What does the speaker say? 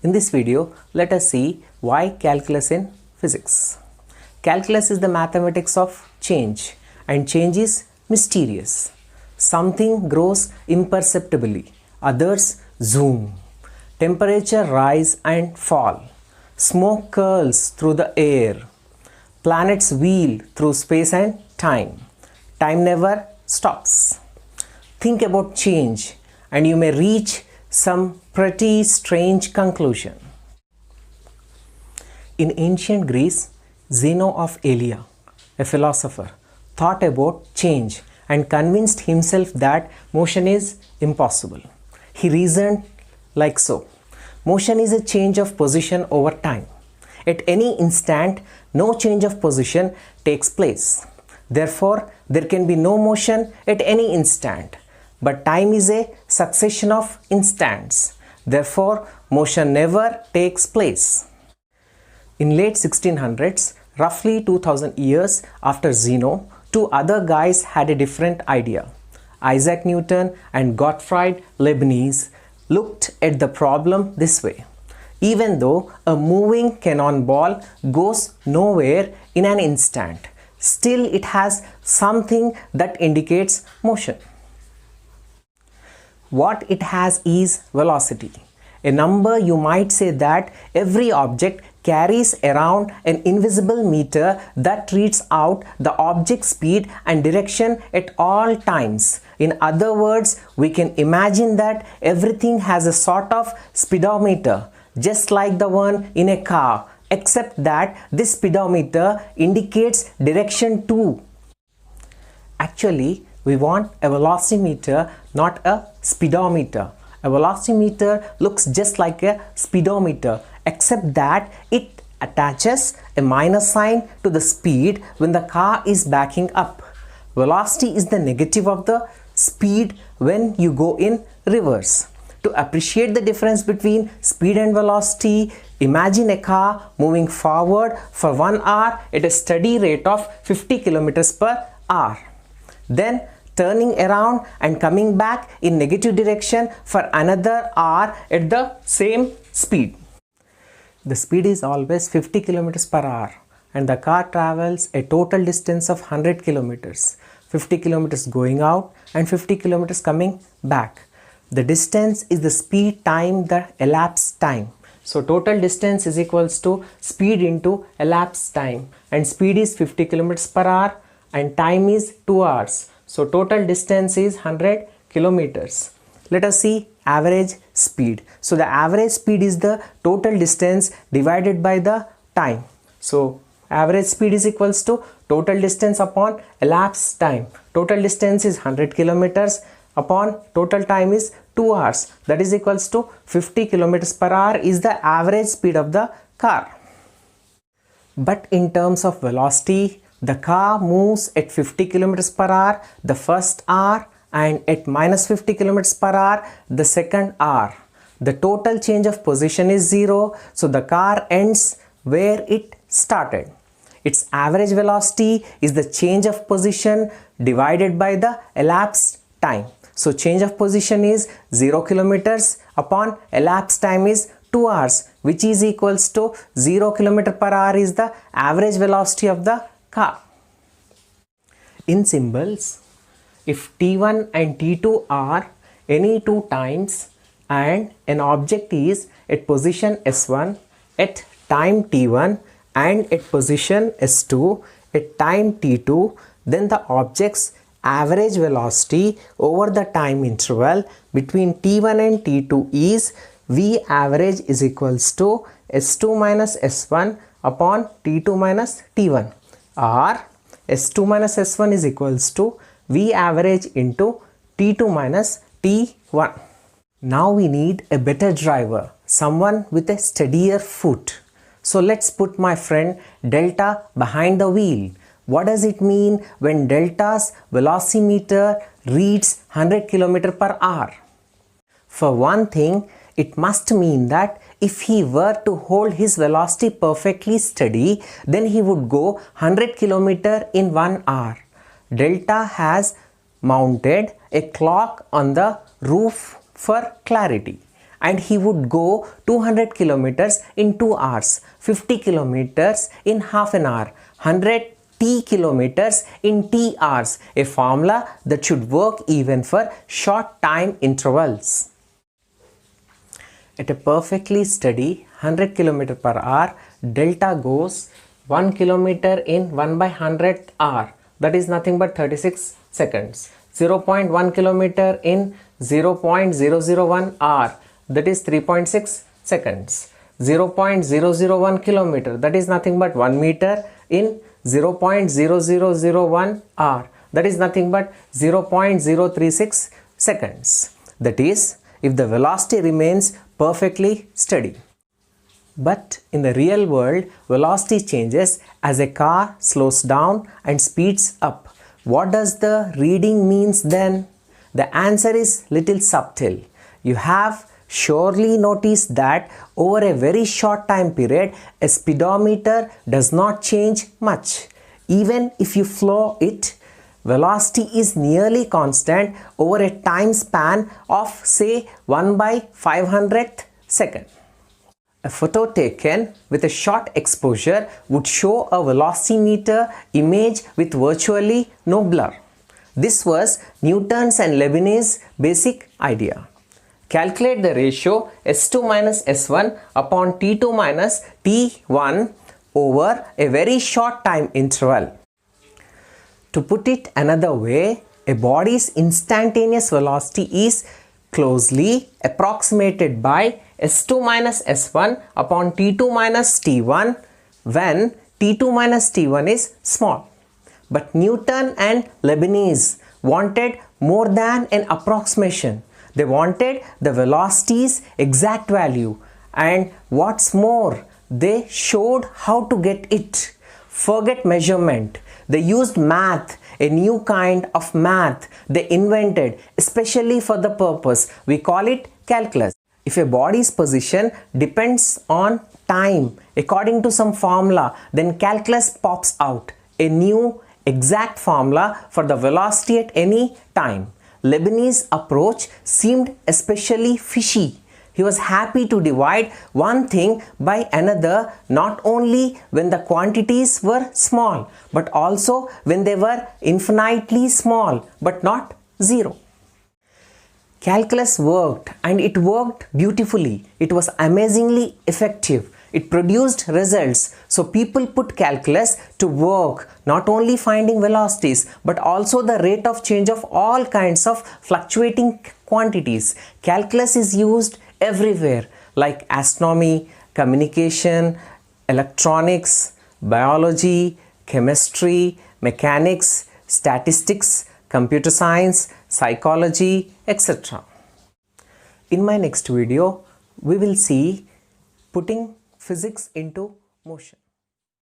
In this video, let us see why calculus in physics. Calculus is the mathematics of change, and change is mysterious. Something grows imperceptibly, others zoom. Temperature rise and fall. Smoke curls through the air. Planets wheel through space and time. Time never stops. Think about change and you may reach some pretty strange conclusion. In ancient Greece, Zeno of Elea, a philosopher, thought about change and convinced himself that motion is impossible. He reasoned like so. Motion is a change of position over time. At any instant, no change of position takes place. Therefore, there can be no motion at any instant. But time is a succession of instants. Therefore, motion never takes place. In late 1600s, roughly 2000 years after Zeno, two other guys had a different idea. Isaac Newton and Gottfried Leibniz looked at the problem this way. Even though a moving cannonball goes nowhere in an instant, still it has something that indicates motion. What it has is velocity. A number, you might say that every object carries around an invisible meter that reads out the object's speed and direction at all times. In other words, we can imagine that everything has a sort of speedometer, just like the one in a car, except that this speedometer indicates direction too. Actually, we want a velocimeter, not a speedometer. A velocimeter looks just like a speedometer, except that it attaches a minus sign to the speed when the car is backing up. Velocity is the negative of the speed when you go in reverse. To appreciate the difference between speed and velocity, imagine a car moving forward for 1 hour at a steady rate of 50 km per hour. Then turning around and coming back in negative direction for another hour at the same speed. The speed is always 50 km per hour and the car travels a total distance of 100 km. 50 km going out and 50 km coming back. The distance is the speed time, the elapsed time. So total distance is equals to speed into elapsed time, and speed is 50 km per hour and time is 2 hours. So total distance is 100 kilometers. Let us see average speed. So the average speed is the total distance divided by the time. So average speed is equals to total distance upon elapsed time. Total distance is 100 kilometers upon total time is 2 hours. That is equals to 50 kilometers per hour is the average speed of the car. But in terms of velocity, the car moves at 50 km per hour the first hour and at minus 50 km per hour the second hour. The total change of position is 0, so the car ends where it started. Its average velocity is the change of position divided by the elapsed time. So change of position is 0 kilometers upon elapsed time is 2 hours, which is equals to 0 km per hour is the average velocity of the car. In symbols, if T1 and T2 are any two times and an object is at position S1 at time T1 and at position S2 at time T2, then the object's average velocity over the time interval between T1 and T2 is V average is equals to S2 minus S1 upon T2 minus T1, or S2 minus S1 is equals to V average into T2 minus T1. Now we need a better driver, someone with a steadier foot. So let's put my friend Delta behind the wheel. What does it mean when Delta's velocimeter reads 100 km per hour? For one thing, it must mean that if he were to hold his velocity perfectly steady, then he would go 100 km in 1 hour. Delta has mounted a clock on the roof for clarity, and he would go 200 kilometers in 2 hours, 50 kilometers in half an hour, 100 t kilometers in t hours, a formula that should work even for short time intervals. At a perfectly steady 100 km per hour, delta goes 1 kilometer in 1 by 100th hour, that is nothing but 36 seconds. 0.1 kilometer in 0.001 hour, that is 3.6 seconds. 0.001 kilometer, that is nothing but 1 meter in 0.0001 hour, that is nothing but 0.036 seconds. That is, if the velocity remains perfectly steady. But in the real world, velocity changes as a car slows down and speeds up. What does the reading means then? The answer is little subtle. You have surely noticed that over a very short time period, a speedometer does not change much. Even if you flow it, velocity is nearly constant over a time span of say 1 by 500th second. A photo taken with a short exposure would show a velocimeter image with virtually no blur. This was Newton's and Leibniz's basic idea. Calculate the ratio S2 minus S1 upon T2 minus T1 over a very short time interval. To put it another way, a body's instantaneous velocity is closely approximated by S2 minus S1 upon T2 minus T1 when T2 minus T1 is small. But Newton and Leibniz wanted more than an approximation. They wanted the velocity's exact value, and what's more, they showed how to get it. Forget measurement. They used math, a new kind of math they invented especially for the purpose. We call it calculus. If a body's position depends on time according to some formula, then calculus pops out, a new exact formula for the velocity at any time. Leibniz's approach seemed especially fishy. He was happy to divide one thing by another not only when the quantities were small, but also when they were infinitely small, but not zero. Calculus worked, and it worked beautifully. It was amazingly effective. It produced results. So people put calculus to work, not only finding velocities, but also the rate of change of all kinds of fluctuating quantities. Calculus is used everywhere, like astronomy, communication, electronics, biology, chemistry, mechanics, statistics, computer science, psychology, etc. In my next video, we will see putting physics into motion.